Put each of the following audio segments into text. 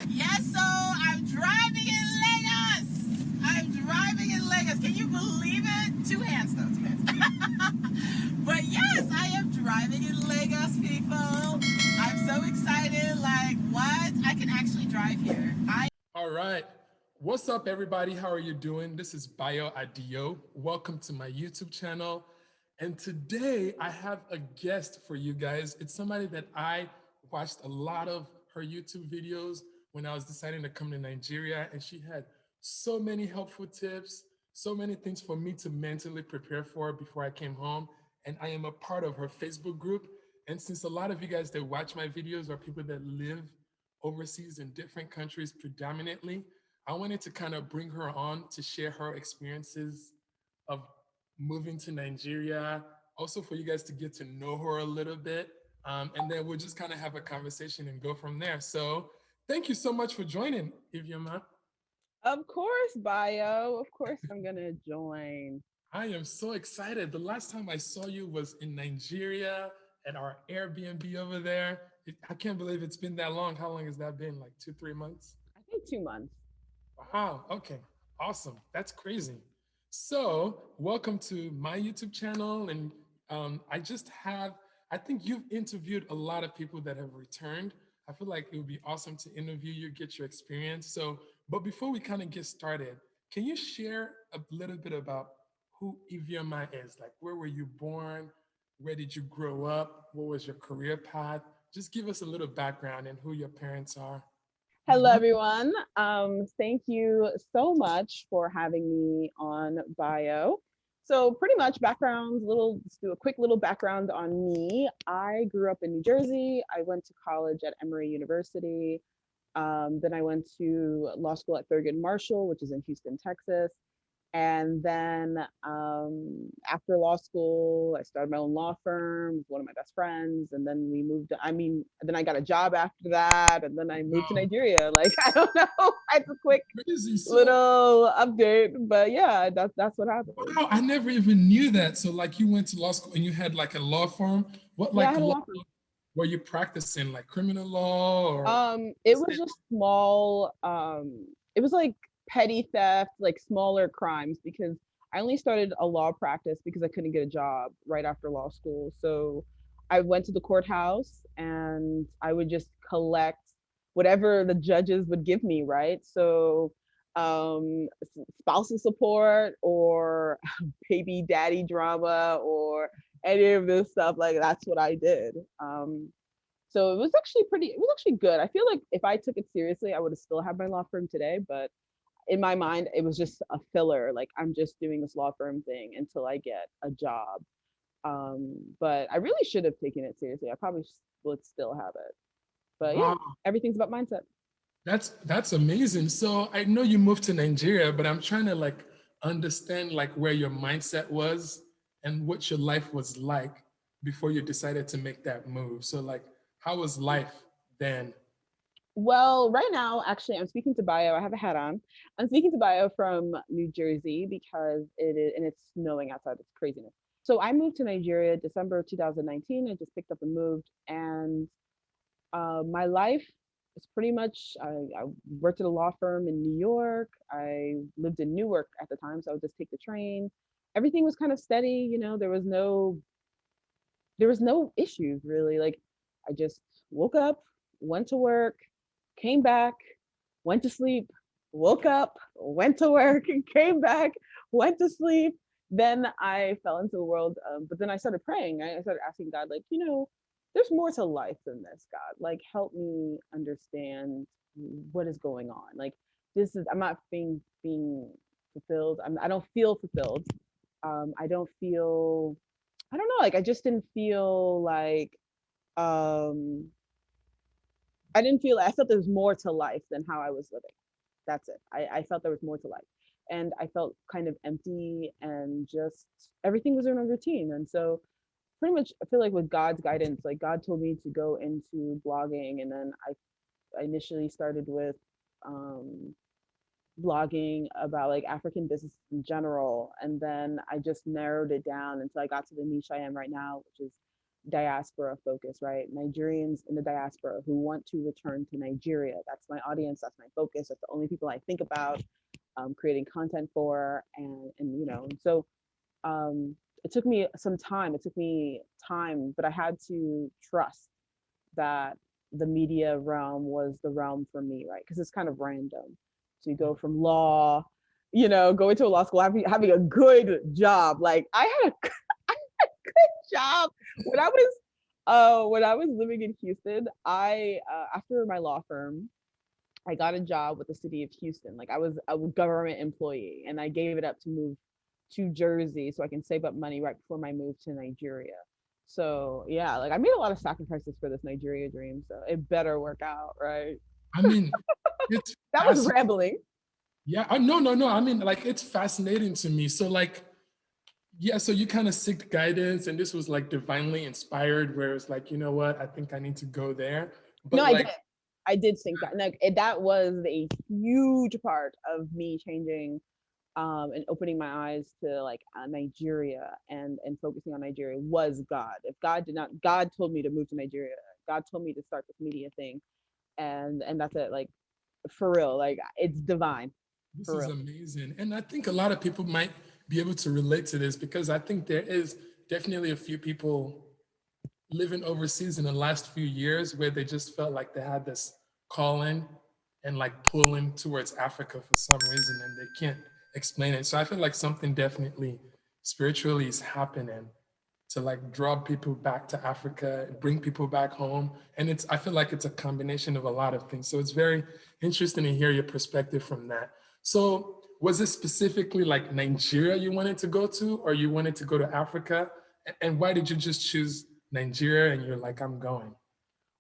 Yes, so I'm driving in Lagos. I'm driving in Lagos. Can you believe it? Two hands though, two hands. But yes, I am driving in Lagos, people. I'm so excited. Like, what? I can actually drive here. All right. What's up, everybody? How are you doing? This is Bayo Adio. Welcome to my YouTube channel. And today I have a guest for you guys. It's somebody that I watched a lot of her YouTube videos when I was deciding to come to Nigeria. And she had so many helpful tips, so many things for me to mentally prepare for before I came home. And I am a part of her Facebook group. And since a lot of you guys that watch my videos are people that live overseas in different countries predominantly, I wanted to kind of bring her on to share her experiences of moving to Nigeria, also for you guys to get to know her a little bit. And then we'll just kind of have a conversation and go from there. So thank you so much for joining, Iveoma. Of course, Bio. Of course, I'm gonna join. I am so excited. The last time I saw you was in Nigeria at our Airbnb over there. I can't believe it's been that long. How long has that been? Like 2, 3 months? I think 2 months. Wow. Okay. Awesome. That's crazy. So, welcome to my YouTube channel. And I think you've interviewed a lot of people that have returned. I feel like it would be awesome to interview you, get your experience. So, but before we kind of get started, can you share a little bit about who Ivioma is? Like, where were you born? Where did you grow up? What was your career path? Just give us a little background and who your parents are. Hello, Mhm. everyone. Thank you so much for having me on Bio. So, pretty much backgrounds. Let's do a quick little background on me. I grew up in New Jersey. I went to college at Emory University. Then I went to law school at Thurgood Marshall, which is in Houston, Texas. And then after law school, I started my own law firm with one of my best friends. And then we moved, then I got a job after that. And then I moved to Wow. Nigeria. Like, I don't know. It's a quick Crazy. So, little update. But yeah, that's what happened. wow, I never even knew that. So, like, you went to law school and you had like a law firm. What Yeah, I like had a law law firm. were you practicing? Like criminal law or? It was just small, it was like petty theft, like smaller crimes because I only started a law practice because I couldn't get a job right after law school. So I went to the courthouse and I would just collect whatever the judges would give me, right? So spousal support or baby daddy drama or any of this stuff, like that's what I did. So it was actually good. I feel like if I took it seriously, I would have still had my law firm today. But in my mind, it was just a filler. Like I'm just doing this law firm thing until I get a job. But I really should have taken it seriously. I probably would still have it. But yeah, Wow, everything's about mindset. that's amazing. So I know you moved to Nigeria, but I'm trying to like understand like where your mindset was and what your life was like before you decided to make that move. So like, how was life then? Well, right now, actually, I'm speaking to Bio. I have a hat on. I'm speaking to Bio from New Jersey because it is, and it's snowing outside. It's craziness. So I moved to Nigeria December of 2019. I just picked up and moved, and my life is pretty much. I worked at a law firm in New York. I lived in Newark at the time, so I would just take the train. Everything was kind of steady. There was no issues really. Like I just woke up, went to work, came back, went to sleep, woke up, went to work, and came back, went to sleep. Then I fell into the world. But then I started praying. I started asking God, like, there's more to life than this, God. Like, help me understand what is going on. Like, I'm not being fulfilled. I don't feel fulfilled. I don't feel, I don't know, like, I just didn't feel like, um, I felt there was more to life than how I was living. That's it. I felt there was more to life. And I felt kind of empty and just everything was in a routine. And so pretty much I feel like with God's guidance, like God told me to go into blogging and then I initially started with um blogging about like African business in general. And then I just narrowed it down until I got to the niche I am right now, which is diaspora focus, right? Nigerians in the diaspora who want to return to Nigeria. That's my audience. That's my focus. That's the only people I think about creating content for, and so it took me some time. It took me time, but I had to trust that the media realm was the realm for me, right? Because it's kind of random to go from law, going to a law school, having a good job. Like I had a good job when I was living in Houston. I after my law firm, I got a job with the city of Houston. Like I was a government employee, and I gave it up to move to Jersey so I can save up money right before my move to Nigeria. So yeah, like I made a lot of sacrifices for this Nigeria dream. So it better work out, right? I mean, it's That was fascinating. rambling. Yeah, no, no, no. I mean, like, it's fascinating to me. So, like, yeah, so you kind of seeked guidance, and this was like divinely inspired, where it's like, you know what, I think I need to go there. No, But I did. like, I did think that. Like that was a huge part of me changing and opening my eyes to like Nigeria and focusing on Nigeria was God. If God did not, God told me to move to Nigeria. God told me to start this media thing, and that's it. Like for real, like it's divine, this for is real. amazing. And I think a lot of people might be able to relate to this because I think there is definitely a few people living overseas in the last few years where they just felt like they had this calling and like pulling towards Africa for some reason and they can't explain it. So I feel like something definitely spiritually is happening to like draw people back to Africa, bring people back home. And I feel like it's a combination of a lot of things. So it's very interesting to hear your perspective from that. So was it specifically like Nigeria you wanted to go to, or you wanted to go to Africa? And why did you just choose Nigeria and you're like, I'm going?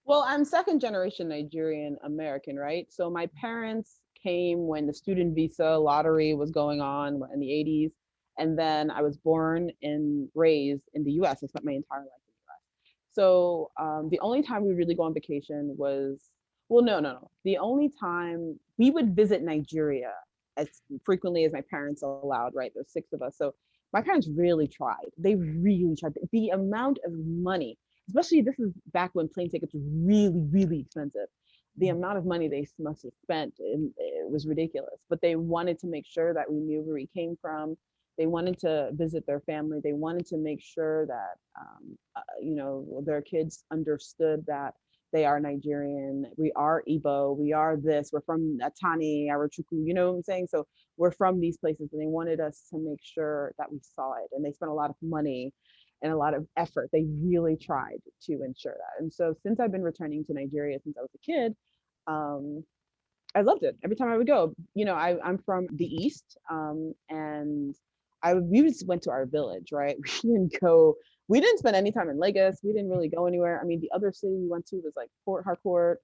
Well, I'm second generation Nigerian American, right? So my parents came when the student visa lottery was going on in the 80s. And then I was born and raised in the US. I spent my entire life in the US. So the only time we really go on vacation was, well, no. The only time we would visit Nigeria as frequently as my parents allowed, right? There's six of us. So my parents really tried. They really tried. The amount of money, especially this is back when plane tickets were really, really expensive. The amount of money they must have spent, it was ridiculous. But they wanted to make sure that we knew where we came from. They wanted to visit their family. They wanted to make sure that, their kids understood that they are Nigerian. We are Igbo. We are this. We're from Atani, Arachuku. You know what I'm saying? So we're from these places, and they wanted us to make sure that we saw it. And they spent a lot of money and a lot of effort. They really tried to ensure that. And so since I've been returning to Nigeria since I was a kid, um, I loved it. Every time I would go, I'm from the East, and we just went to our village, right? We didn't spend any time in Lagos. We didn't really go anywhere. I mean, the other city we went to was like Port Harcourt,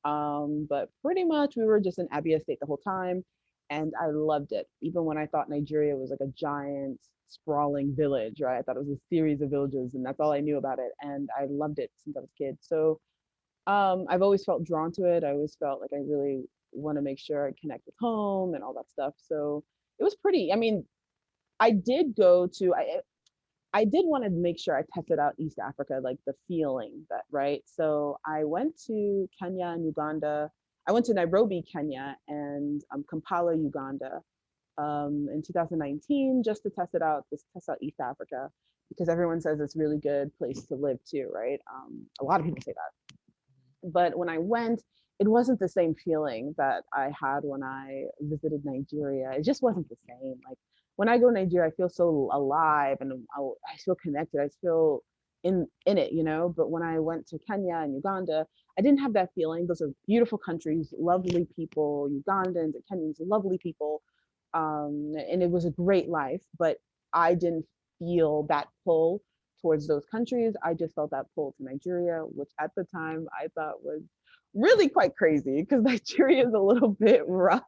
but pretty much we were just in Abia State the whole time, and I loved it. Even when I thought Nigeria was like a giant sprawling village, right? I thought it was a series of villages, and that's all I knew about it, and I loved it since I was a kid. So I've always felt drawn to it. I always felt like I really want to make sure I connect with home and all that stuff. So it was pretty. I mean, I did go to I did want to make sure I tested out East Africa, like the feeling that, right? So I went to Kenya and Uganda. I went to Nairobi, Kenya, and Kampala, Uganda, in 2019, just to test out East Africa, because everyone says it's a really good place to live too, right? A lot of people say that. But when I went, it wasn't the same feeling that I had when I visited Nigeria. It just wasn't the same. Like when I go to Nigeria, I feel so alive and I feel connected. I feel in it, But when I went to Kenya and Uganda, I didn't have that feeling. Those are beautiful countries, lovely people. Ugandans and Kenyans, lovely people, and it was a great life. But I didn't feel that pull towards those countries. I just felt that pull to Nigeria, which at the time I thought was really quite crazy because Nigeria is a little bit rough,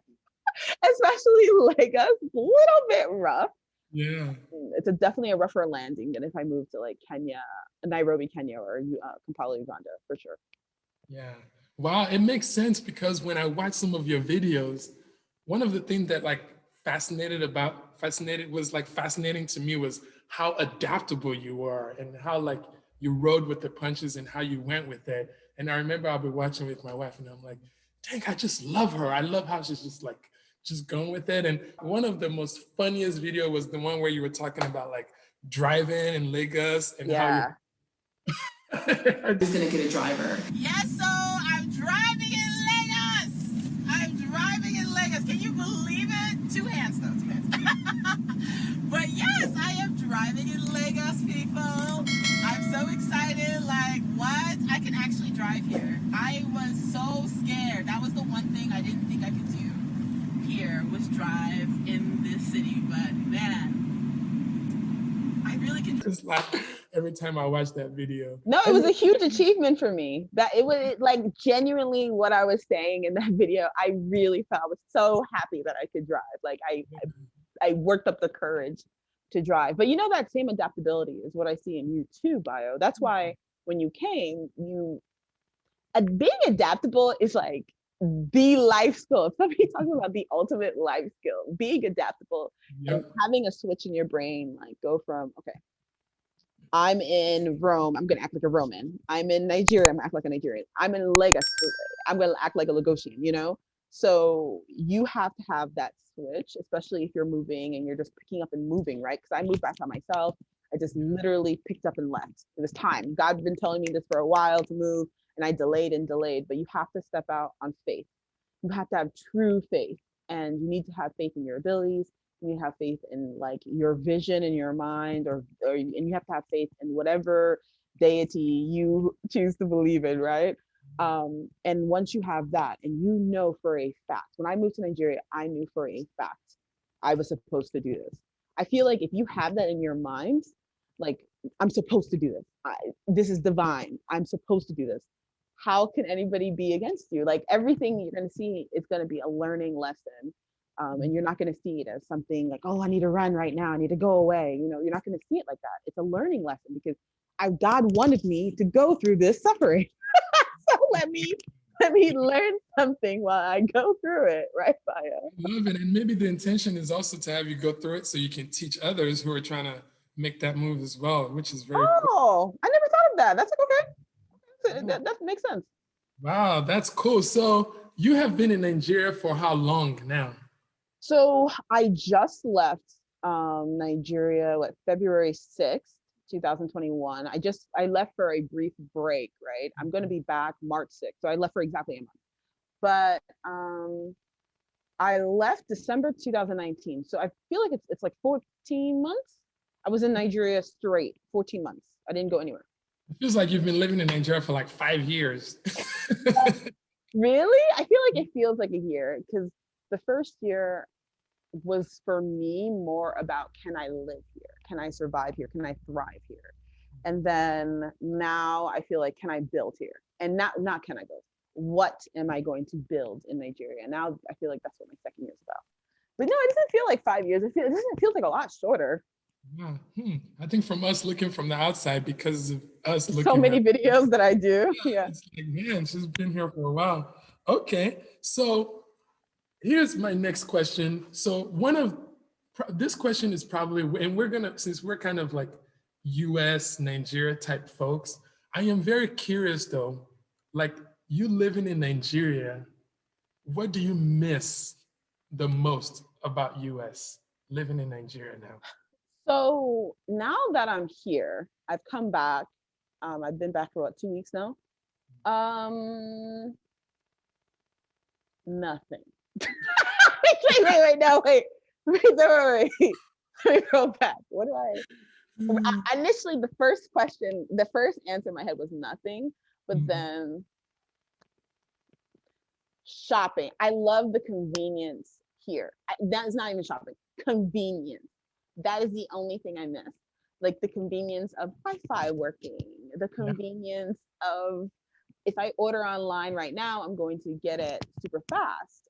especially Lagos, a little bit rough. Yeah. It's definitely a rougher landing than if I moved to like Kenya, Nairobi, Kenya, or Kampala, Uganda, for sure. Yeah. Wow, it makes sense because when I watch some of your videos, one of the things that like fascinating to me was how adaptable you are and how like you rode with the punches and how you went with it. And I remember I'll be watching with my wife and I'm like, dang, I just love her. I love how she's just like, just going with it. And one of the most funniest video was the one where you were talking about like driving in Lagos and how you Who's gonna get a driver? Yes, so I'm driving in Lagos. I'm driving in Lagos. Can you believe it? Two hands though, two hands. But yes, I am driving in Lagos, people. I'm so excited. Like, what? I can actually drive here. I was so scared. That was the one thing I didn't think I could do here, was drive in this city. But man, I really can just laugh every time I watch that video. No, it was a huge achievement for me. That it was like genuinely what I was saying in that video. I really felt, I was so happy that I could drive. Like I worked up the courage to drive. But you know, that same adaptability is what I see in you too, Bayo. That's why when you came, being adaptable is like the life skill. Somebody talking about the ultimate life skill, being adaptable and having a switch in your brain, like go from, okay, I'm in Rome, I'm gonna act like a Roman. I'm in Nigeria, I'm gonna act like a Nigerian. I'm in Lagos, I'm gonna act like a Lagosian, you know? So you have to have that switch, especially if you're moving and you're just picking up and moving, right? Because I moved back by myself. I just literally picked up and left. It was time. God's been telling me this for a while to move, and I delayed and delayed, but you have to step out on faith. You have to have true faith, and you need to have faith in your abilities. You need to have faith in like your vision in your mind, and you have to have faith in whatever deity you choose to believe in, right? And once you have that, and you know for a fact, when I moved to Nigeria, I knew for a fact I was supposed to do this. I feel like if you have that in your mind, like, I'm supposed to do this. This is divine. I'm supposed to do this. How can anybody be against you? Like, everything you're going to see is going to be a learning lesson. And you're not going to see it as something like, oh, I need to run right now. I need to go away. You know, you're not going to see it like that. It's a learning lesson because God wanted me to go through this suffering. So let me learn something while I go through it, right, Bayo? I love it. And maybe the intention is also to have you go through it so you can teach others who are trying to make that move as well, which is very cool. I never thought of that. That's like, okay. That makes sense. Wow, that's cool. So you have been in Nigeria for how long now? So I just left Nigeria, February 6th, 2021. I left for a brief break, right? I'm going to be back March 6th. So I left for exactly a month. But I left December 2019. So I feel like it's like 14 months. I was in Nigeria straight, 14 months. I didn't go anywhere. It feels like you've been living in Nigeria for like 5 years. Really? I feel like it feels like a year because the first year was for me more about, can I live here? Can I survive here? Can I thrive here? And then now I feel like, can I build here? And not can I build? What am I going to build in Nigeria? Now I feel like that's what my second year is about. But no, it doesn't feel like 5 years. It feels like a lot shorter. Yeah. I think from us looking from the outside, because of us looking so many videos that I do. Yeah. It's like, man, she's been here for a while. Okay. So here's my next question. So this question is probably, and since we're kind of like US, Nigeria type folks, I am very curious though, like you living in Nigeria, what do you miss the most about US, living in Nigeria now? So now that I'm here, I've come back. I've been back for 2 weeks now. Nothing. wait. Let me go back. What do I initially, the first answer in my head was nothing, but then shopping. I love the convenience here. That is not even shopping. Convenience. That is the only thing I miss. Like the convenience of Wi-Fi working, the convenience of, if I order online right now, I'm going to get it super fast.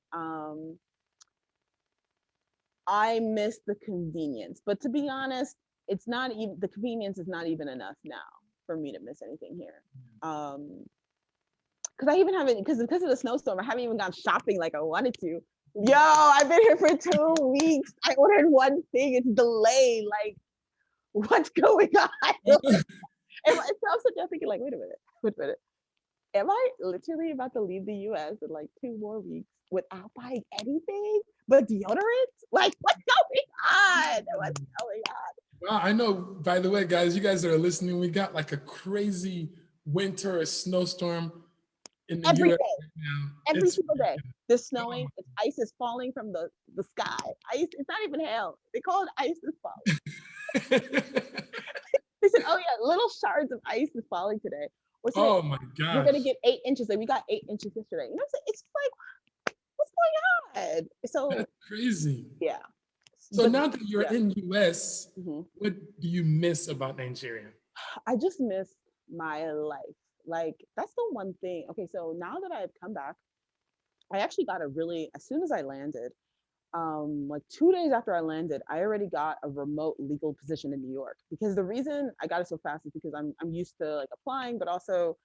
I miss the convenience, but to be honest, it's not even, the convenience is not even enough now for me to miss anything here. Because I even haven't, because of the snowstorm, I haven't even gone shopping like I wanted to. Yo, I've been here for 2 weeks. I ordered one thing, it's delayed. Like, what's going on? So I'm sitting there thinking, like, wait a minute. Am I literally about to leave the US in like 2 more weeks without buying anything but deodorant? Like, what's going on? What's going on? Wow, I know, by the way, guys, you guys that are listening, we got like a crazy winter or snowstorm in the Every US day, right now. every It's single day. There's oh snowing, it's ice is falling from the sky. Ice, it's not even hail. They call it ice is falling. my They said, oh yeah, little shards of ice is falling today. Or today, oh my we're gosh. gonna get 8 inches. Like we got 8 inches yesterday. You know what I'm saying? It's like, what's going on? So That's crazy. yeah. So But now that you're yeah. in US, Mhm. what do you miss about Nigeria? I just miss my life. Like that's the one thing. Okay, so now that I've come back, I actually got a really as soon as I landed, like 2 days after I landed, I already got a remote legal position in New York. Because the reason I got it so fast is because I'm used to like applying, but also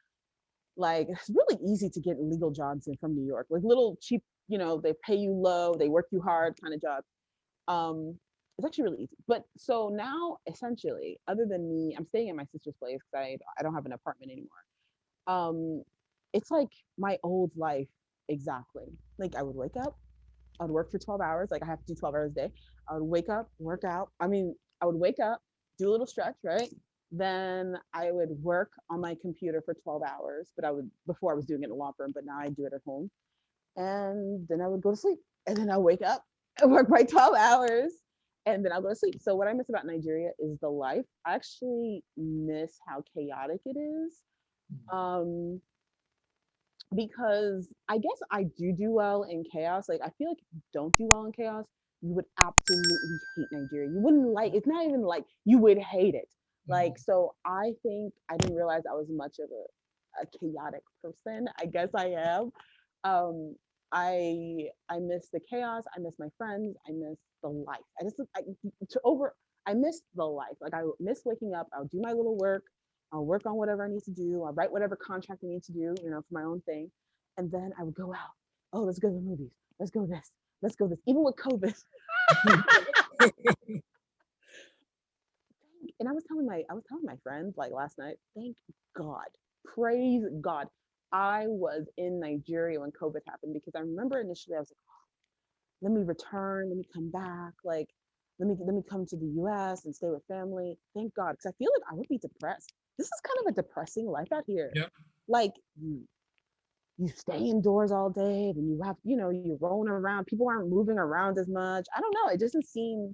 like it's really easy to get legal jobs in from New York, like little cheap, they pay you low, they work you hard kind of job. Um, it's actually really easy. But so now, essentially, other than me, I'm staying at my sister's place because I don't have an apartment anymore. Um, it's like my old life exactly. Like I would wake up, I would work for 12 hours. Like I have to do 12 hours a day. I would wake up, work out. I mean, I would wake up, do a little stretch, right? Then I would work on my computer for 12 hours. But before I was doing it in a law firm, but now I do it at home. And then I would go to sleep. And then I wake up and work my 12 hours. And then I'll go to sleep. So what I miss about Nigeria is the life. I actually miss how chaotic it is. Um, because I guess I do well in chaos. Like I feel like if you don't do well in chaos, you would absolutely hate Nigeria. You wouldn't like it's not even like you would hate it. Like so I think I didn't realize I was much of a chaotic person. I guess I am. Um I miss the chaos, I miss my friends, I miss the life. I miss the life. Like I miss waking up, I'll do my little work, I'll work on whatever I need to do. I'll write whatever contract I need to do, for my own thing. And then I would go out. Oh, let's go to the movies. Let's go this. Let's go this. Even with COVID. And I was telling my friends like last night, thank God, praise God. I was in Nigeria when COVID happened because I remember initially I was like, oh, let me return, let me come back, like let me come to the US and stay with family. Thank God. Because I feel like I would be depressed. This is kind of a depressing life out here. Yeah. Like you stay indoors all day, then you have, you're rolling around. People aren't moving around as much. I don't know. It doesn't seem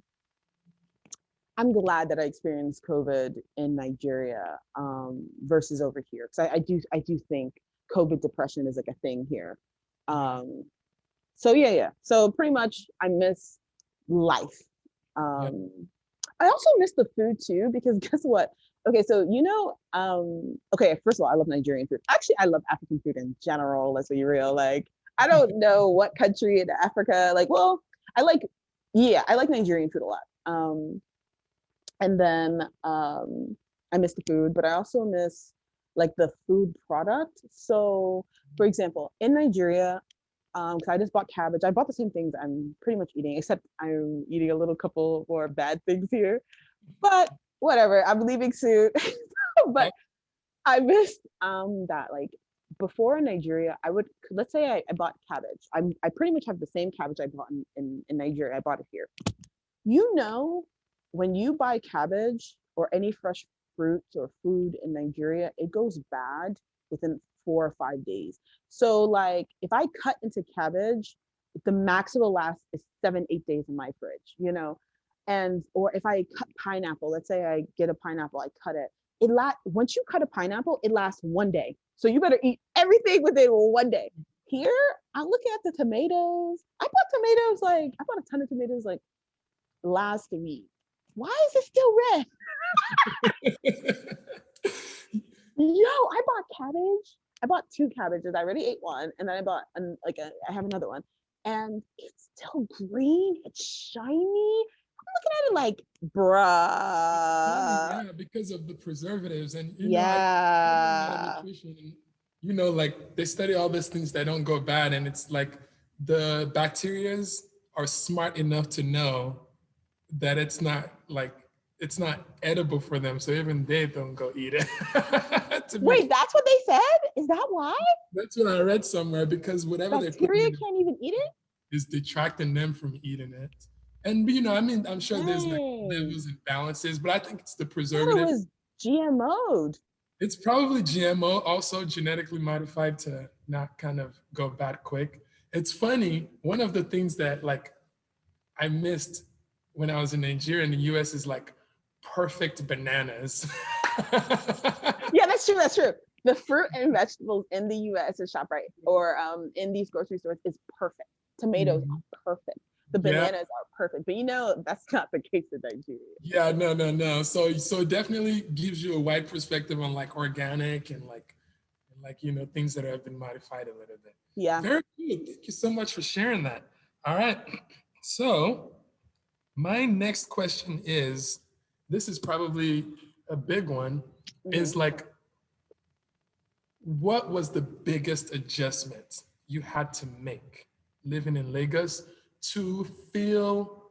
I'm glad that I experienced COVID in Nigeria versus over here. Because I do think COVID depression is like a thing here. Um, so yeah. So pretty much I miss life. Yeah. Um, I also miss the food too, because guess what? Okay, so okay, first of all, I love Nigerian food. Actually, I love African food in general, let's be real. Like, I don't know what country in Africa, like, well, I like, yeah, I like Nigerian food a lot. And then I miss the food, but I also miss like the food product. So, for example, in Nigeria, because I just bought cabbage. I bought the same things I'm pretty much eating, except I'm eating a little couple more bad things here. But whatever, I'm leaving soon. But I missed that like before in Nigeria, I would let's say I bought cabbage. I pretty much have the same cabbage I bought in Nigeria. I bought it here. You know, when you buy cabbage or any fresh fruits or food in Nigeria, it goes bad within 4 or 5 days. So like if I cut into cabbage, the max it will last is 7, 8 days in my fridge. And or if I cut pineapple, let's say I get a pineapple, I cut it. Once you cut a pineapple, it lasts one day. So you better eat everything within one day. Here, I'm looking at the tomatoes. I bought a ton of tomatoes like last week. Why is it still red? Yo, I bought cabbage. I bought 2 cabbages. I already ate one, and then I bought I have another one, and it's still green. It's shiny. I'm looking at it like, bruh. Yeah, because of the preservatives. And I study a lot of Yeah. nutrition, and like they study all these things that don't go bad, and it's like the bacterias are smart enough to know that it's not like it's not edible for them, so even they don't go eat it. To make, Wait, that's what they said? Is that why? that's what I read somewhere, because whatever they're putting Bacteria in can't even eat it? is detracting them from eating it. And I mean, I'm sure there's like Dang. levels and balances, but I think it's the I thought it preservative. was GMO'd. It's probably GMO, also genetically modified to not kind of go bad quick. It's funny, one of the things that like I missed when I was in Nigeria in the US is like perfect bananas. Yeah, that's true. That's true. The fruit and vegetables in the US at ShopRite or in these grocery stores is perfect. Tomatoes Mhm. are perfect. The Yeah. bananas are perfect. But you know, that's not the case in Nigeria. Yeah, no. So it definitely gives you a wide perspective on like organic and like things that have been modified a little bit. Yeah. Very good. Thank you so much for sharing that. All right. So my next question is, this is probably a big one, Mhm. is like, what was the biggest adjustment you had to make living in Lagos to feel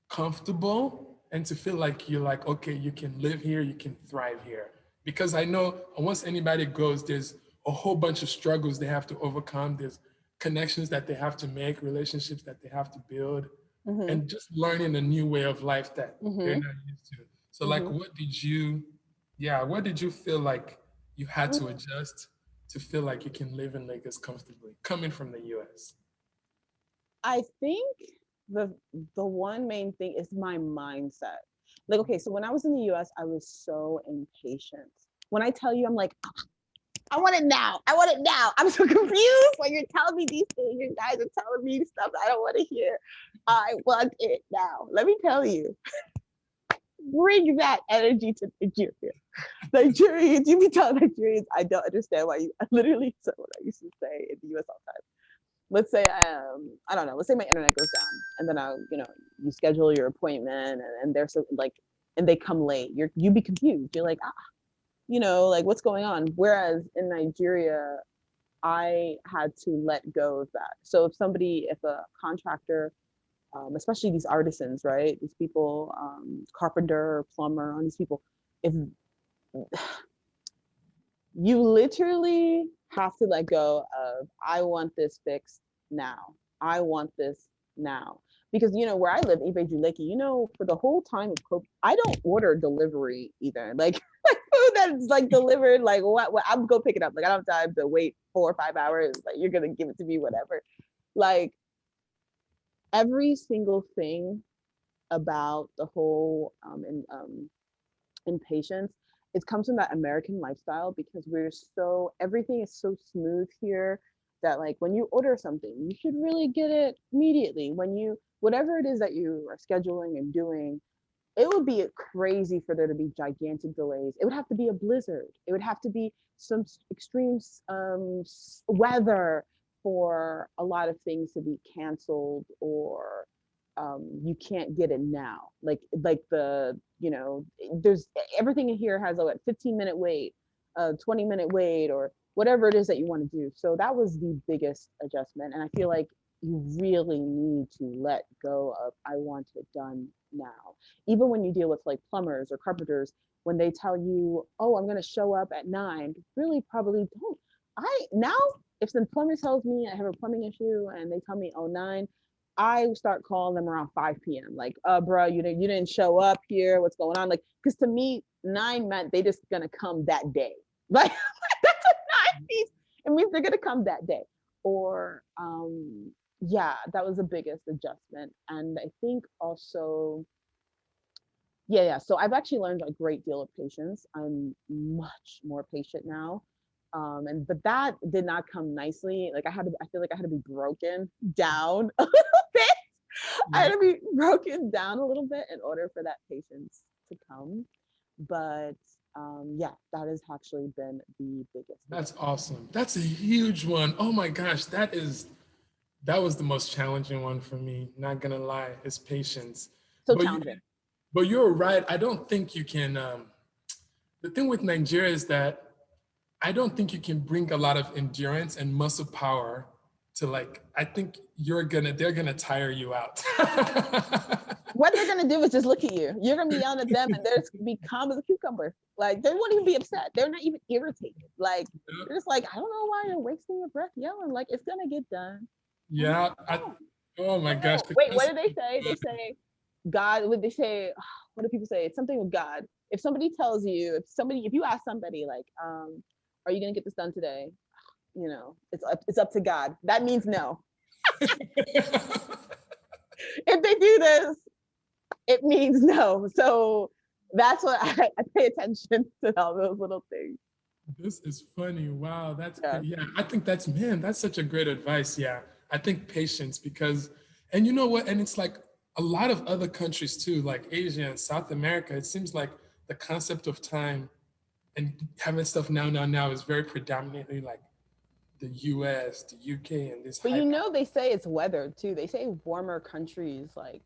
comfortable and to feel like you're like, okay, you can live here, you can thrive here? Because I know once anybody goes, there's a whole bunch of struggles they have to overcome. There's connections that they have to make, relationships that they have to build, Mhm. and just learning a new way of life that they're Mhm. not used to. So like, Mhm. what did you feel like you had to Mm, adjust to feel like you can live in Lagos comfortably, coming from the US? I think the the one main thing is my mindset. Like, okay, so when I was in the US, I was so impatient. When I tell you, I'm like, I want it now. I want it now. I'm so confused when you're telling me these things. You guys are telling me stuff I don't want to hear. I want it now. Let me tell you, bring that energy to Nigeria. Nigerians, you be telling Nigerians, I don't understand why you. I literally said what I used to say in the US all the time. Let's say I don't know, let's say my internet goes down and then you schedule your appointment and they're so like and they come late. You be confused. You're like, like what's going on? Whereas in Nigeria, I had to let go of that. So if a contractor, especially these artisans, right? These people, carpenter, plumber, all these people, if you literally have to let go of, I want this fixed now. I want this now. Because where I live, Ibeju, for the whole time of COVID, I don't order delivery either. Like food that's like delivered, like what I'm go pick it up. Like I don't have time to wait 4 or 5 hours. Like you're gonna give it to me, whatever. Like every single thing about the whole impatience, it comes from that American lifestyle because everything is so smooth here that like when you order something, you should really get it immediately. When you whatever it is that you are scheduling and doing, it would be crazy for there to be gigantic delays. It would have to be a blizzard. It would have to be some extreme weather for a lot of things to be canceled or you can't get it now. Like there's everything in here has a 15-minute wait, a 20-minute wait, or whatever it is that you want to do. So that was the biggest adjustment, and I feel like you really need to let go of I want it done now. Even when you deal with like plumbers or carpenters, when they tell you, oh, I'm going to show up at 9, really probably don't. Now, if the plumber tells me I have a plumbing issue and they tell me, oh, 9, I start calling them around 5 p.m. Like, bro, you didn't show up here. What's going on? Like, because to me, 9 meant they just gonna come that day. Like, that's what 9 means. It means they're gonna come that day. Or, yeah, that was the biggest adjustment. And I think also, yeah. So I've actually learned a great deal of patience. I'm much more patient now. But that did not come nicely. Like I feel like I had to be broken down a little bit. I had Yeah. to be broken down a little bit in order for that patience to come. But yeah, that has actually been the biggest That's adjustment. awesome. That's a huge one. Oh my gosh, that was the most challenging one for me. Not gonna lie, is patience. So But challenging. but you're right. I don't think you can. The thing with Nigeria is that I don't think you can bring a lot of endurance and muscle power to like. I think they're gonna tire you out. what they're gonna do is just look at you. You're gonna be yelling at them, and they're just gonna be calm as a cucumber. Like they won't even be upset. They're not even irritated. Like they're just like, I don't know why you're wasting your breath yelling. Like it's gonna get done. Yeah. Oh, Oh my gosh. wait, what do they say? They say God. Would they say? What do people say? It's something with God. If somebody tells you, if you ask somebody like, are you gonna get this done today? You know, it's up to God. That means no. If they do this, it means no. So that's what I pay attention to all those little things. This is funny. Wow, that's Yeah. great. Yeah, I think that's such a great advice. Yeah, I think patience because, and you know what? And it's like a lot of other countries too, like Asia and South America. It seems like the concept of time and having stuff now is very predominantly like the US, the UK, and this But high. you know, they say it's weather too. They say warmer countries like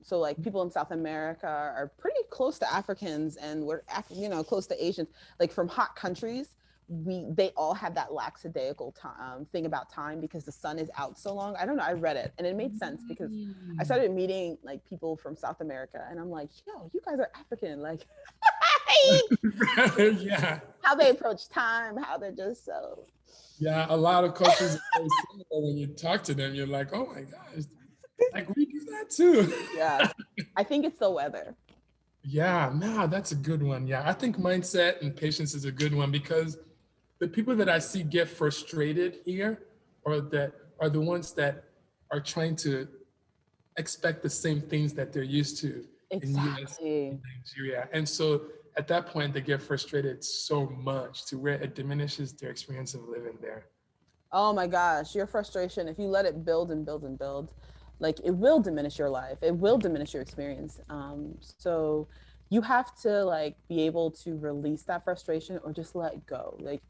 so like people in South America are pretty close to Africans, and we're close to Asians. Like from hot countries, they all have that lackadaisical time thing about time because the sun is out so long. I don't know. I read it and it made sense because I started meeting like people from South America, and I'm like, yo, you guys are African, like. Yeah. How they approach time, how they're just so. Yeah, a lot of cultures are very similar. When you talk to them, you're like, oh my gosh, like we do that too. Yeah, I think it's the weather. Yeah, no, that's a good one. Yeah, I think mindset and patience is a good one because the people that I see get frustrated here or that are the ones that are trying to expect the same things that they're used to in US Exactly. and Nigeria. And so at that point they get frustrated so much to where it diminishes their experience of living there. Oh my gosh, your frustration, if you let it build and build and build, like it will diminish your life. It will diminish your experience. So you have to like be able to release that frustration or just let go. Like,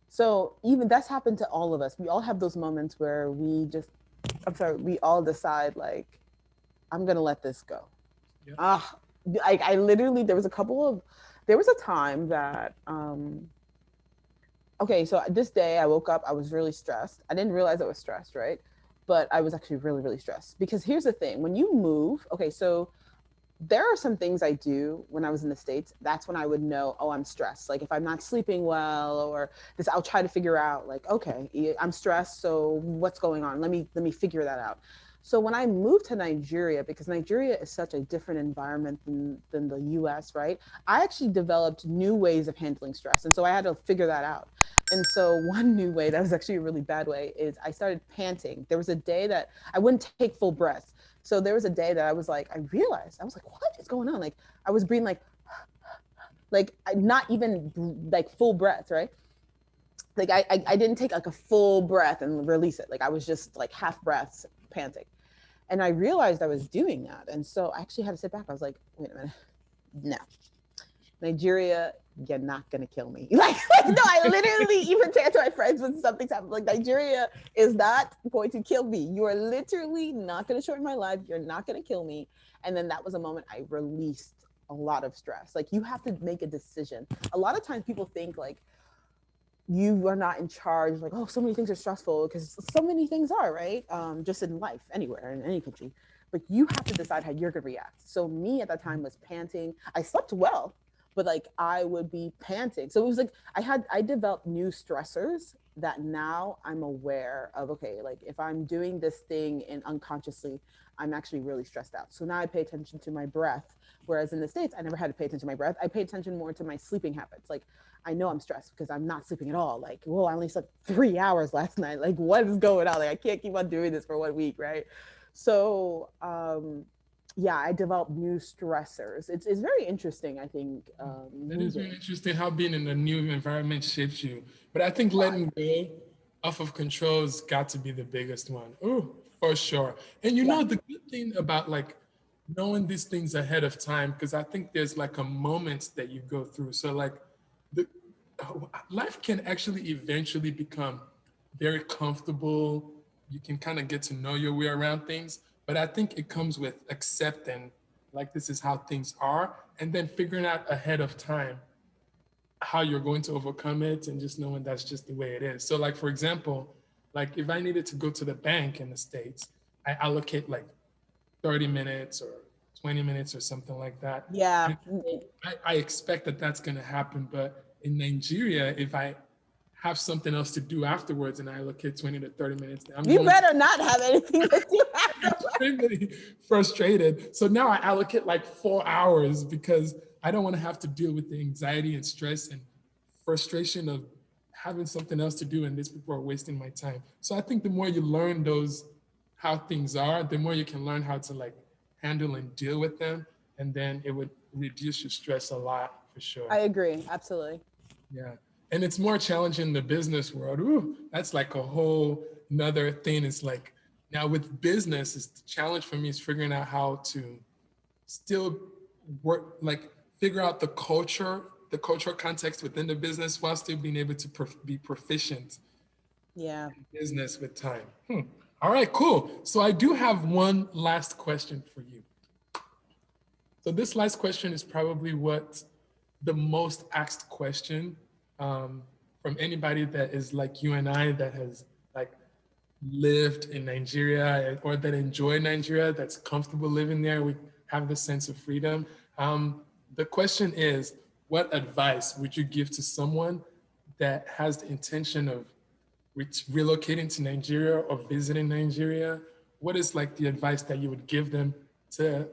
so even that's happened to all of us. We all have those moments where we all decide like, I'm gonna let this go. Yeah. Like I literally, there was a time that okay, so this day I woke up, I was really stressed. I didn't realize I was stressed, right? But I was actually really, really stressed because here's the thing: when you move, okay, so there are some things I do when I was in the States. That's when I would know, oh, I'm stressed. Like if I'm not sleeping well or this, I'll try to figure out like, okay, I'm stressed. So what's going on? Let me figure that out. So when I moved to Nigeria, because Nigeria is such a different environment than the US, right? I actually developed new ways of handling stress. And so I had to figure that out. And so one new way that was actually a really bad way is I started panting. There was a day that I wouldn't take full breaths. So there was a day that I was like, I realized, I was like, what is going on? Like I was breathing like not even like full breath, right? Like I didn't take like a full breath and release it. Like I was just like half breaths panting. And I realized I was doing that. And so I actually had to sit back. I was like, wait a minute. No. Nigeria, you're not gonna kill me. Like no, I literally even said to my friends when something's happened, like Nigeria is not going to kill me. You are literally not gonna shorten my life. You're not gonna kill me. And then that was a moment I released a lot of stress. Like you have to make a decision. A lot of times people think like you are not in charge, like, oh, so many things are stressful because so many things are, right? Just in life, anywhere, in any country. But you have to decide how you're gonna react. So me at that time was panting. I slept well, but like I would be panting. So it was like I developed new stressors that now I'm aware of, okay, like if I'm doing this thing and unconsciously, I'm actually really stressed out. So now I pay attention to my breath. Whereas in the States, I never had to pay attention to my breath. I pay attention more to my sleeping habits. Like I know I'm stressed because I'm not sleeping at all. Like, whoa, I only slept 3 hours last night. Like, what is going on? Like, I can't keep on doing this for 1 week, right? So, yeah, I developed new stressors. It's very interesting, I think. That is very interesting how being in a new environment shapes you. But I think letting go off of control has got to be the biggest one. Oh, for sure. And you know, the good thing about like knowing these things ahead of time, because I think there's like a moment that you go through. So like the life can actually eventually become very comfortable. You can kind of get to know your way around things. But I think it comes with accepting like this is how things are and then figuring out ahead of time how you're going to overcome it and just knowing that's just the way it is. So like for example, like if I needed to go to the bank in the States, I allocate like 30 minutes or 20 minutes or something like that. Yeah. And I expect that that's going to happen. But in Nigeria, if I have something else to do afterwards and I allocate 20 to 30 minutes, I'm You going better not have anything to do after. extremely frustrated. So now I allocate like 4 hours because I don't want to have to deal with the anxiety and stress and frustration of having something else to do and these people are wasting my time. So I think the more you learn those how things are, the more you can learn how to like handle and deal with them, and then it would reduce your stress a lot for sure. I agree, absolutely. Yeah. And it's more challenging in the business world. Ooh, that's like a whole another thing. It's like now with business, it's the challenge for me is figuring out how to still work, like figure out the cultural context within the business while still being able to be proficient Yeah. in business with time. All right, cool. So I do have one last question for you. So this last question is probably what the most asked question from anybody that is like you and I that has like lived in Nigeria or that enjoy Nigeria, that's comfortable living there. We have the sense of freedom. The question is, what advice would you give to someone that has the intention of relocating to Nigeria or visiting Nigeria? What is like the advice that you would give them to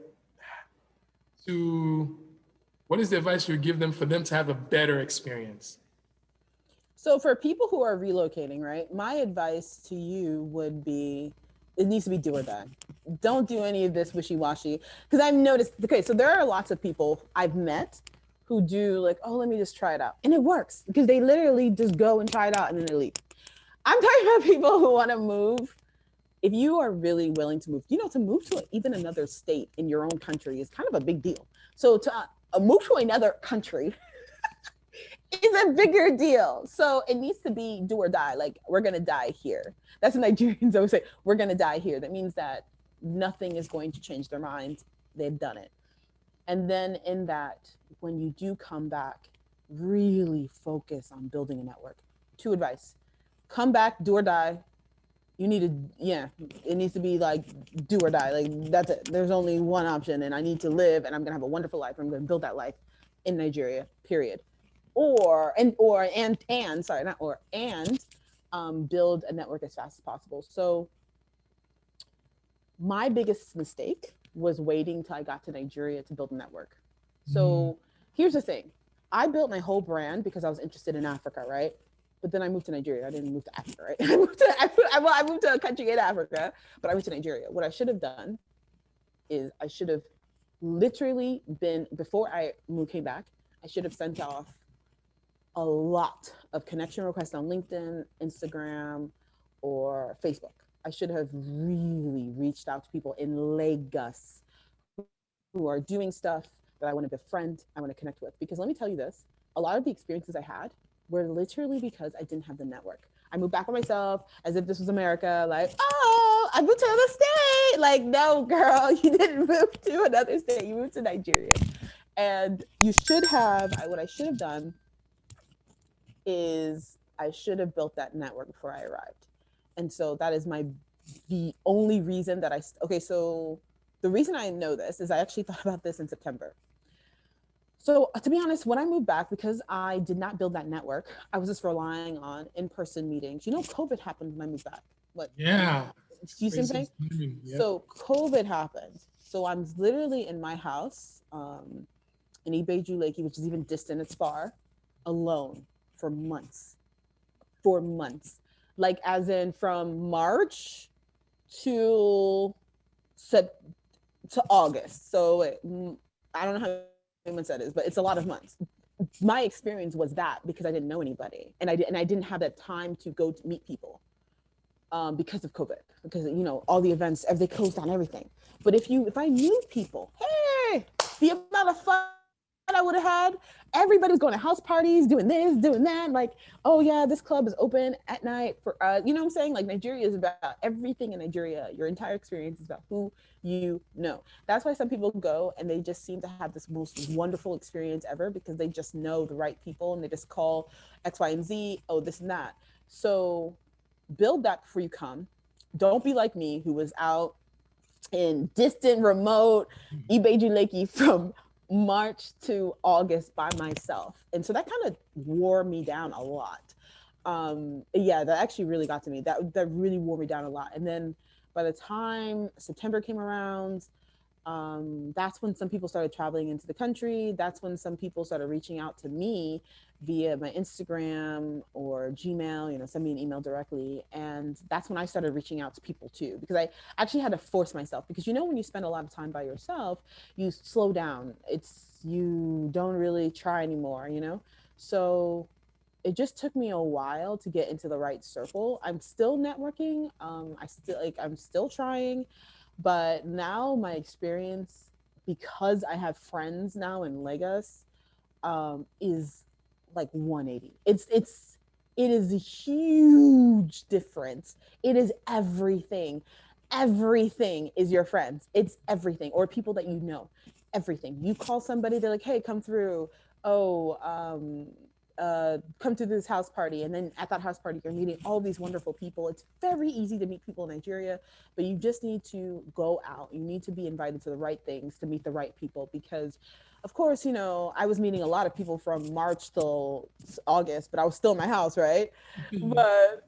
what is the advice you would give them for them to have a better experience? So for people who are relocating, right, my advice to you would be it needs to be do or die. Don't do any of this wishy-washy. Because I've noticed, okay, so there are lots of people I've met who do like, oh, let me just try it out. And it works because they literally just go and try it out and then they leave. I'm talking about people who want to move. If you are really willing to move, to move to even another state in your own country is kind of a big deal. So to move to another country is a bigger deal. So it needs to be do or die. Like, we're going to die here. That's what Nigerians always say. We're going to die here. That means that nothing is going to change their mind. They've done it. And then in that, when you do come back, really focus on building a network. 2 advice. Come back, do or die. You need to, it needs to be like do or die. Like, that's it. There's only one option, and I need to live, and I'm going to have a wonderful life. I'm going to build that life in Nigeria, period. And build a network as fast as possible. So my biggest mistake was waiting till I got to Nigeria to build a network. So here's the thing. I built my whole brand because I was interested in Africa, right? But then I moved to Nigeria. I didn't move to Africa, right? I moved to a country in Africa, but I moved to Nigeria. What I should have done is I should have literally been, before I came back, I should have sent off a lot of connection requests on LinkedIn, Instagram, or Facebook. I should have really reached out to people in Lagos who are doing stuff that I want to befriend, I want to connect with. Because let me tell you this, a lot of the experiences I had were literally because I didn't have the network. I moved back by myself as if this was America, like, oh, I moved to another state. Like, no, girl, you didn't move to another state. You moved to Nigeria. And you should have, what I should have done is I should have built that network before I arrived. And so that is the only reason that so the reason I know this is I actually thought about this in September. So to be honest, when I moved back, because I did not build that network, I was just relying on in-person meetings. COVID happened when I moved back. Yeah. You see what I'm saying? Yep. So COVID happened. So I'm literally in my house in Ibeju Lake, which is even distant, it's far, alone for months. Like, as in from March to August. So I don't know how many months that is, but it's a lot of months. My experience was that because I didn't know anybody, and I didn't have that time to go to meet people because of COVID, because all the events, they closed down everything. But if I knew people, hey, the amount of fun I would have had. Everybody was going to house parties, doing this, doing that. Like, oh yeah, this club is open at night for you know what I'm saying? Like, Nigeria is about everything in Nigeria. Your entire experience is about who you know. That's why some people go and they just seem to have this most wonderful experience ever, because they just know the right people and they just call X, Y, and Z, oh, this and that. So build that before you come. Don't be like me, who was out in distant, remote Ibeju from March to August by myself. And so that kind of wore me down a lot. Yeah, that actually really got to me. That really wore me down a lot. And then by the time September came around, that's when some people started traveling into the country. That's when some people started reaching out to me via my Instagram or Gmail, send me an email directly. And that's when I started reaching out to people too, because I actually had to force myself, because when you spend a lot of time by yourself, you slow down. You don't really try anymore. So it just took me a while to get into the right circle. I'm still networking. I'm still trying, but now my experience, because I have friends now in Lagos, is like 180. It is a huge difference. It is everything. Everything is your friends. It's everything, or people that you know. Everything. You call somebody, they're like, "Hey, come through." Oh, come to this house party, and then at that house party you're meeting all these wonderful people. It's very easy to meet people in Nigeria, but you just need to go out. You need to be invited to the right things to meet the right people, because of course, I was meeting a lot of people from March till August, but I was still in my house, right? But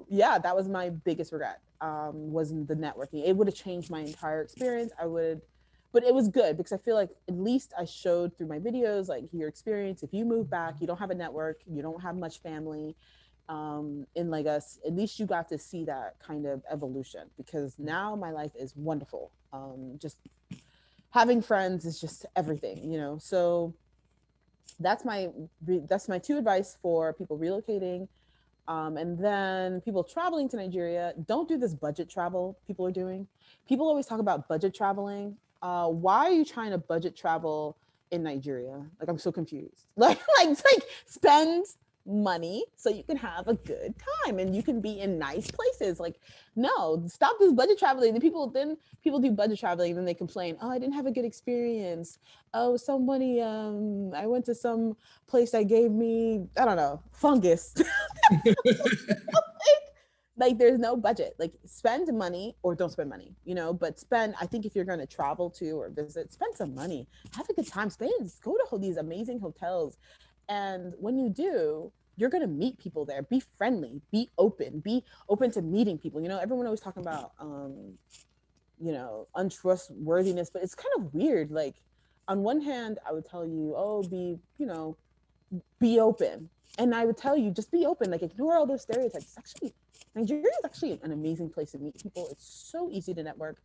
yeah, that was my biggest regret, was the networking. It would have changed my entire experience. But it was good, because I feel like at least I showed through my videos, like, your experience. If you move back, you don't have a network, you don't have much family in Lagos, at least you got to see that kind of evolution, because now my life is wonderful. Just having friends is just everything. So that's my two advice for people relocating. And then people traveling to Nigeria, don't do this budget travel people are doing. People always talk about budget traveling. Why are you trying to budget travel in Nigeria? Like, I'm so confused. Like spend money so you can have a good time and you can be in nice places. Like, no, stop this budget traveling. Then people do budget traveling and then they complain, "Oh, I didn't have a good experience. Oh, somebody I went to some place that gave me, I don't know, fungus." Like, there's no budget. Like, spend money or don't spend money, but I think if you're going to travel to or visit, spend some money, have a good time, go to these amazing hotels. And when you do, you're going to meet people there. Be friendly, be open to meeting people. Everyone always talking about untrustworthiness, but it's kind of weird. Like, on one hand, I would tell you, oh, be open. And I would tell you, just be open, like, ignore all those stereotypes. Nigeria is actually an amazing place to meet people. It's so easy to network.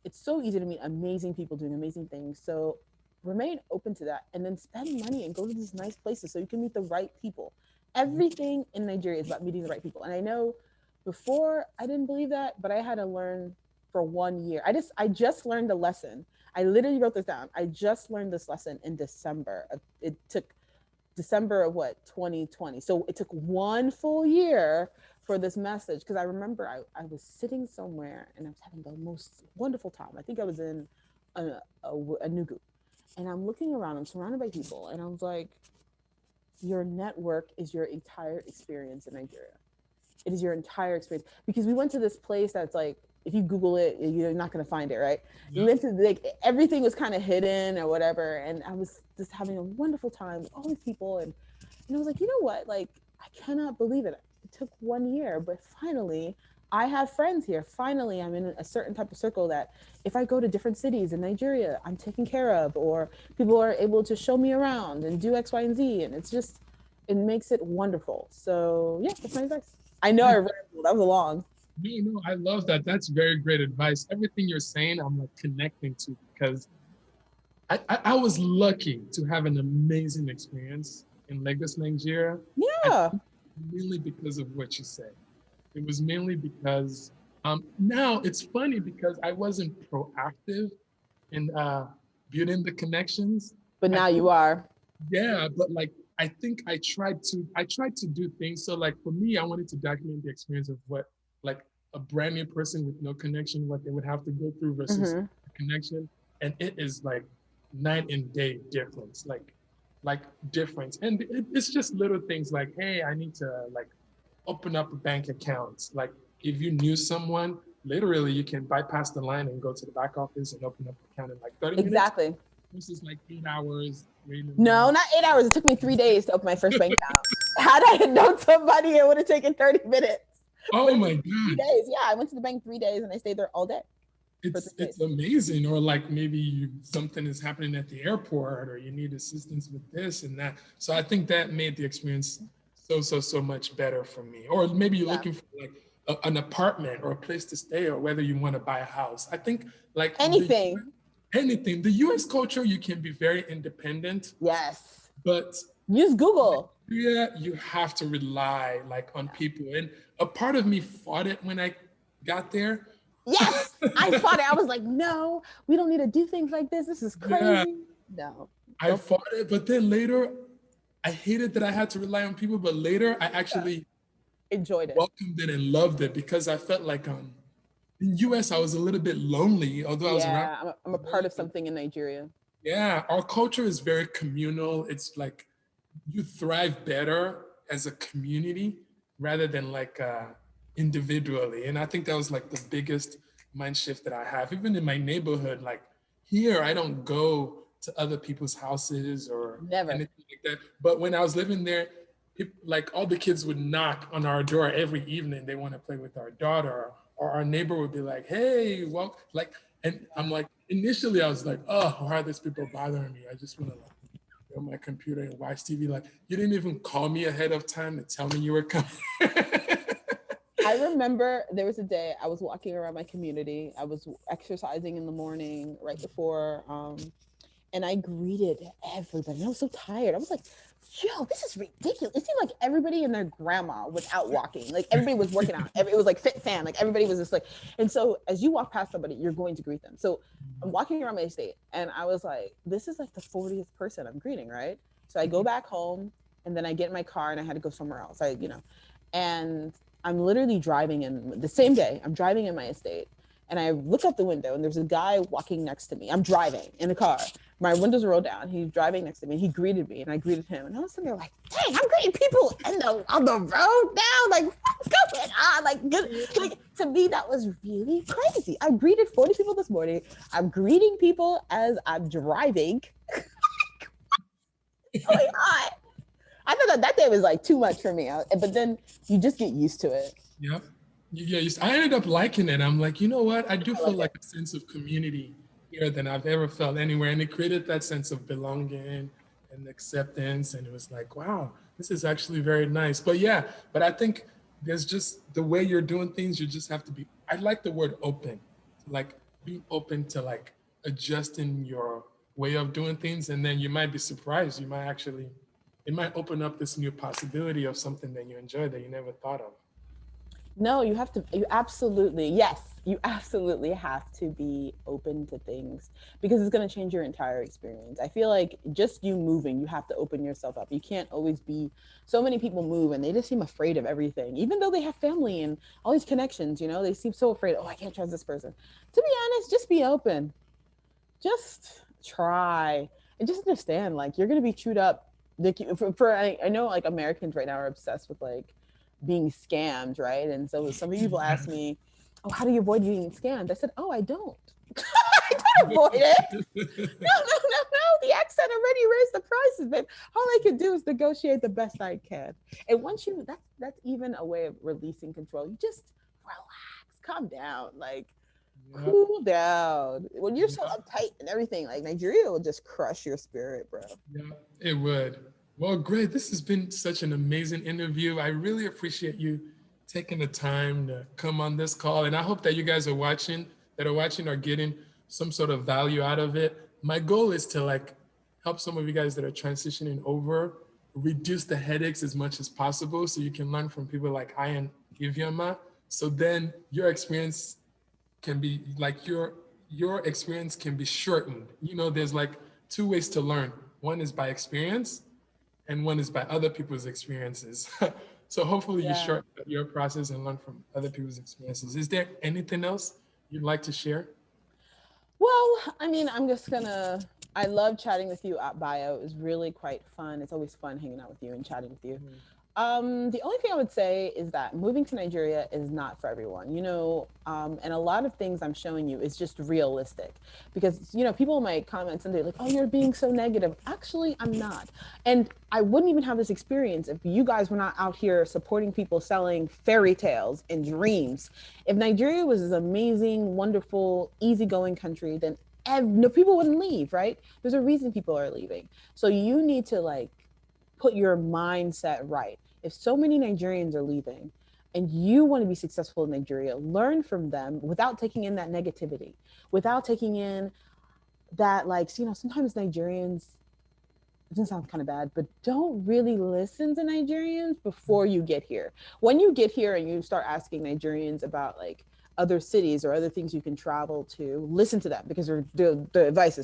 It's so easy to meet amazing people doing amazing things. So remain open to that, and then spend money and go to these nice places so you can meet the right people. Everything in Nigeria is about meeting the right people. And I know before I didn't believe that, but I had to learn for 1 year. I just learned a lesson. I literally wrote this down. I just learned this lesson in December. It took December of 2020. So it took 1 full year for this message, because I remember I was sitting somewhere and I was having the most wonderful time. I think I was in a Nugu, and I'm looking around, I'm surrounded by people, and I was like, your network is your entire experience in Nigeria. It is your entire experience, because we went to this place that's like, if you Google it, you're not going to find it, right? We went to, like, everything was kind of hidden or whatever, and I was just having a wonderful time with all these people, and I was like, you know what? Like, I cannot believe it. It took 1 year, but finally, I have friends here. Finally, I'm in a certain type of circle that if I go to different cities in Nigeria, I'm taken care of, or people are able to show me around and do X, Y, and Z, and it makes it wonderful. So yeah, that's my advice. I know I rambled. That was long. No, I love that. That's very great advice. Everything you're saying, I'm like connecting to, because I was lucky to have an amazing experience in Lagos, Nigeria. Yeah. Mainly because of what you said. It was mainly because now it's funny because I wasn't proactive in building the connections. But I now you are. Yeah, but like I tried to do things. So like for me, I wanted to document the experience of what like a brand new person with no connection, what they would have to go through versus a connection. And it is like night and day difference, like difference. And it's just little things like, hey, I need to like open up a bank account. Like if you knew someone literally you can bypass the line and go to the back office and open up an account in like 30 minutes. Exactly. This is like 8 hours waiting. No, not 8 hours. It took me 3 days to open my first bank account. Had I known somebody, it would have taken 30 minutes. Oh my 3 God. days. Yeah, I went to the bank 3 days and I stayed there all day. It's amazing. Or like maybe something is happening at the airport, or you need assistance with this and that. So I think that made the experience so much better for me. Or maybe you're looking for like an apartment or a place to stay, or whether you want to buy a house. I think like anything. The US culture, you can be very independent. Yes. But use Google. Yeah, you have to rely like on people. And a part of me fought it when I got there. Yes, I fought it. I was like, no, we don't need to do things like this. This is crazy. Yeah. No. I fought it, but then later, I hated that I had to rely on people, but later I actually enjoyed it, welcomed it and loved it, because I felt like in US, I was a little bit lonely, although I was around. I'm a part of something in Nigeria. Yeah, our culture is very communal. It's like you thrive better as a community rather than like individually. And I think that was like the biggest mind shift that I have. Even in my neighborhood, like here, I don't go to other people's houses or anything like that. But when I was living there, like all the kids would knock on our door every evening. They want to play with our daughter, or our neighbor would be like, hey, well, like, and I'm like, initially I was like, oh, why are these people bothering me? I just want to like go on my computer and watch TV. Like, you didn't even call me ahead of time to tell me you were coming. I remember there was a day I was walking around my community. I was exercising in the morning right before, and I greeted everybody. I was so tired. I was like, yo, this is ridiculous. It seemed like everybody and their grandma was out walking. Like everybody was working out. It was like fit fam. Like everybody was just like, and so as you walk past somebody, you're going to greet them. So I'm walking around my estate and I was like, this is like the 40th person I'm greeting, right? So I go back home and then I get in my car and I had to go somewhere else. And I'm literally driving in the same day. I'm driving in my estate and I look out the window and there's a guy walking next to me. I'm driving in a car. My windows are rolled down. He's driving next to me. He greeted me and I greeted him. And I was sitting there like, dang, I'm greeting people on the road now. Like, what's going on? Like to me, that was really crazy. I greeted 40 people this morning. I'm greeting people as I'm driving. What's going on? I thought that day was like too much for me. But then you just get used to it. Yep. Yeah, I ended up liking it. I'm like, you know what? I do feel like a sense of community here than I've ever felt anywhere. And it created that sense of belonging and acceptance. And it was like, wow, this is actually very nice. But yeah, but I think there's just the way you're doing things, you just have to be, I like the word open, like be open to like adjusting your way of doing things. And then you might be surprised. It might open up this new possibility of something that you enjoy that you never thought of. No, you absolutely have to be open to things because it's going to change your entire experience. I feel like just you moving, you have to open yourself up. You can't always be, so many people move and they just seem afraid of everything, even though they have family and all these connections, they seem so afraid. Oh, I can't trust this person. To be honest, just be open. Just try and just understand, like, you're going to be chewed up. I know like Americans right now are obsessed with like being scammed, right? And so some people ask me, oh, how do you avoid being scammed? I said, oh, I don't. I don't avoid it. No. The accent already raised the prices, but all I can do is negotiate the best I can. And once that's even a way of releasing control. You just relax, calm down, like cool down. When you're so uptight and everything, like Nigeria will just crush your spirit, bro. Yeah, it would. Well, great. This has been such an amazing interview. I really appreciate you taking the time to come on this call. And I hope that you guys are watching are getting some sort of value out of it. My goal is to like help some of you guys that are transitioning over, reduce the headaches as much as possible so you can learn from people like I and Iveoma. So then your experience can be like your experience can be shortened. There's like two ways to learn. One is by experience and one is by other people's experiences. So hopefully you shorten your process and learn from other people's experiences. Is there anything else you'd like to share? Well, I mean, I love chatting with you at Bayo. It was really quite fun. It's always fun hanging out with you and chatting with you. The only thing I would say is that moving to Nigeria is not for everyone, and a lot of things I'm showing you is just realistic because, people might comment and they're like, oh, you're being so negative. Actually, I'm not. And I wouldn't even have this experience if you guys were not out here supporting people selling fairy tales and dreams. If Nigeria was this amazing, wonderful, easygoing country, then no, people wouldn't leave, right? There's a reason people are leaving. So you need to like put your mindset right. If so many Nigerians are leaving and you want to be successful in Nigeria, learn from them without taking in that negativity, without taking in that, like, sometimes Nigerians, it doesn't sound kind of bad, but don't really listen to Nigerians before you get here. When you get here and you start asking Nigerians about like other cities or other things you can travel to, listen to them because the advice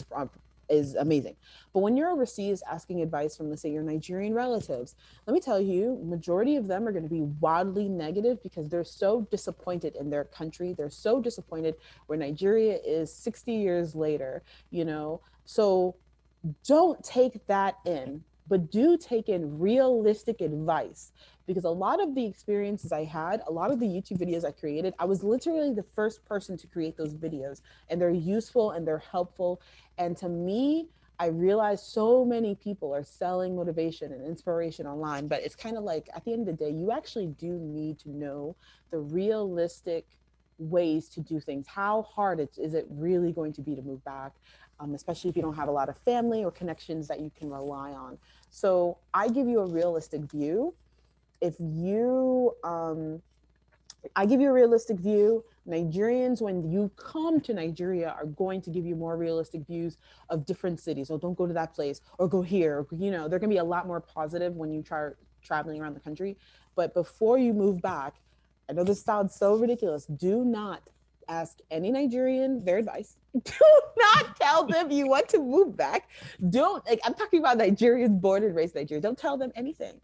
is amazing. But when you're overseas asking advice from, let's say, your Nigerian relatives, let me tell you, majority of them are going to be wildly negative because they're so disappointed in their country. They're so disappointed where Nigeria is 60 years later, So don't take that in, but do take in realistic advice. Because a lot of the experiences I had, a lot of the YouTube videos I created, I was literally the first person to create those videos, and they're useful and they're helpful. And to me, I realized so many people are selling motivation and inspiration online, but it's kind of like at the end of the day, you actually do need to know the realistic ways to do things. How hard is it really going to be to move back? Especially if you don't have a lot of family or connections that you can rely on. So I give you a realistic view. If you, I give you a realistic view. Nigerians, when you come to Nigeria, are going to give you more realistic views of different cities. Oh, don't go to that place or go here. They're going to be a lot more positive when you try traveling around the country. But before you move back, I know this sounds so ridiculous. Do not ask any Nigerian their advice. Do not tell them you want to move back. Don't, like, I'm talking about Nigerians born and raised in Nigeria. Don't tell them anything.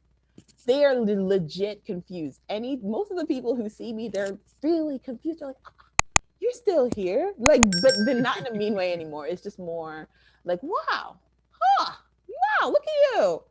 They are legit confused. Most of the people who see me, they're really confused. They're like, you're still here. Like, but they're not in a mean way anymore. It's just more like, wow, wow, look at you.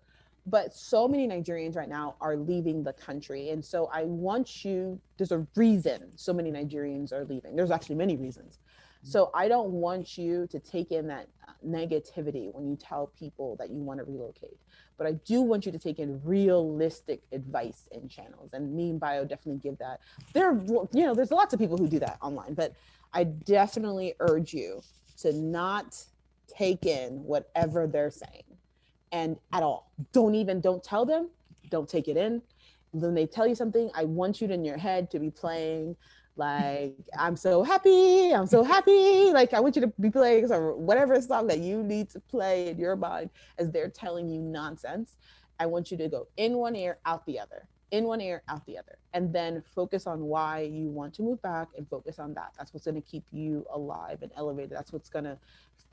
But so many Nigerians right now are leaving the country. And so I want you, there's a reason so many Nigerians are leaving. There's actually many reasons. So I don't want you to take in that negativity when you tell people that you want to relocate. But I do want you to take in realistic advice in channels. And me and Bayo definitely give that. There's lots of people who do that online, but I definitely urge you to not take in whatever they're saying. And at all. Don't tell them, don't take it in. When they tell you something, I want you to, in your head, to be playing like, I'm so happy, I'm so happy. Like, I want you to be playing some whatever song that you need to play in your mind as they're telling you nonsense. I want you to go in one ear, out the other, in one ear, out the other, and then focus on why you want to move back and focus on that. That's what's going to keep you alive and elevated. That's what's going to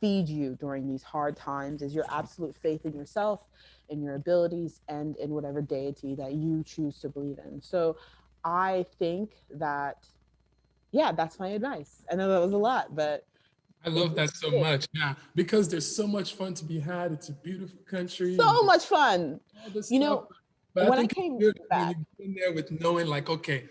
feed you during these hard times, is your absolute faith in yourself, in your abilities, and in whatever deity that you choose to believe in. So I think that, yeah, that's my advice. I know that was a lot, but I love that so much. Yeah, because there's so much fun to be had. It's a beautiful country and so much fun. all this You stuff. know, But I when I think it's came good when you back, go in there with knowing, like, okay,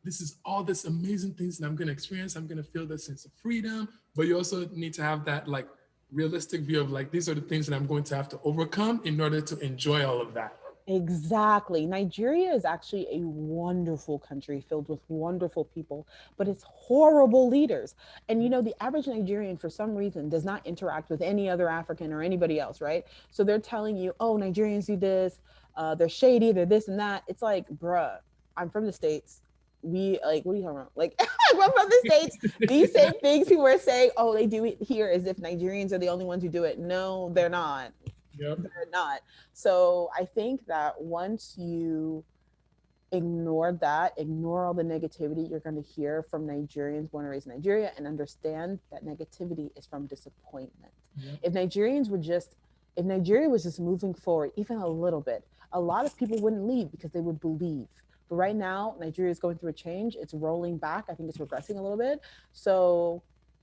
this is all this amazing things that I'm going to experience. I'm going to feel this sense of freedom. But you also need to have that, like, realistic view of, like, these are the things that I'm going to have to overcome in order to enjoy all of that. exactly. Nigeria is actually a wonderful country filled with wonderful people, but it's horrible leaders. And the average Nigerian, for some reason, does not interact with any other African or anybody else, right? So they're telling you, oh, Nigerians do this, they're shady, they're this and that. It's like, bruh, I'm from the States. We, like, what are you talking about? Like, I'm from the States. These same things people are saying, oh, they do it here, as if Nigerians are the only ones who do it. No, they're not. Yep. They're not. So I think that once you ignore all the negativity you're going to hear from Nigerians born and raised in Nigeria, and understand that negativity is from disappointment. Yep. If Nigeria was just moving forward even a little bit, a lot of people wouldn't leave because they would believe. But right now, Nigeria is going through a change. It's rolling back. I think it's regressing a little bit. So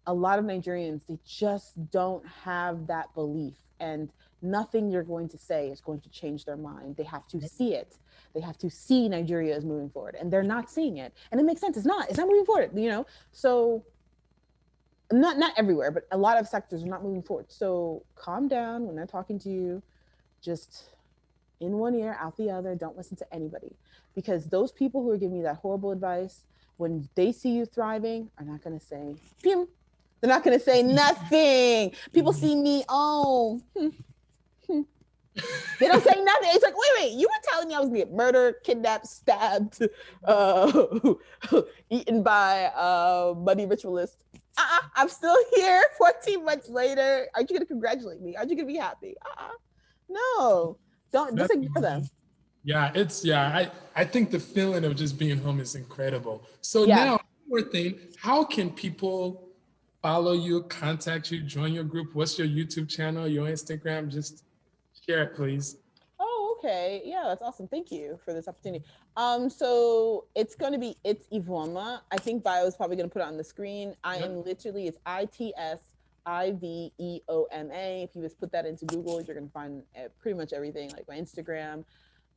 a lot of Nigerians, they just don't have that belief, and nothing you're going to say is going to change their mind. They have to see it. They have to see Nigeria is moving forward, and they're not seeing it. And it makes sense. It's not moving forward, you know? So not everywhere, but a lot of sectors are not moving forward. So calm down when they're talking to you. Just in one ear, out the other. Don't listen to anybody, because those people who are giving you that horrible advice, when they see you thriving, are not going to say, Pim. They're not going to say nothing. People see me, oh, they don't say nothing. It's like, wait, you were telling me I was going to get murdered, kidnapped, stabbed, eaten by money ritualists. I'm still here 14 months later. Aren't you going to congratulate me? Aren't you going to be happy? No, don't, just ignore them. Yeah, I think the feeling of just being home is incredible. So Yeah. now, one more thing, how can people follow you, contact you, join your group? What's your YouTube channel, your Instagram? Just share it, please. Oh, okay. Yeah, that's awesome. Thank you for this opportunity. So it's Iveoma. I think Bayo is probably going to put it on the screen. I am literally, it's ITSIVEOMA. If you just put that into Google, you're going to find pretty much everything, like my Instagram.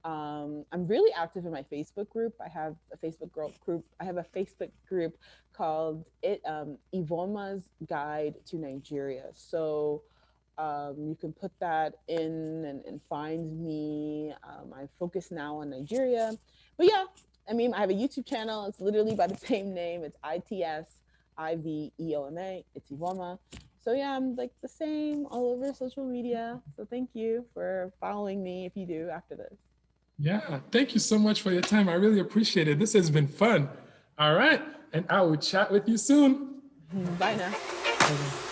I'm really active in my Facebook group. I have a Facebook group. I have a Facebook group called Iveoma's Guide to Nigeria. So you can put that in and find me. I focus now on Nigeria. But yeah, I mean, I have a YouTube channel. It's literally by the same name. It's ITSIVEOMA. It's Iveoma. So yeah, I'm like the same all over social media. So thank you for following me if you do after this. Yeah, thank you so much for your time. I really appreciate it. This has been fun. All right, and I will chat with you soon. Bye now. Okay.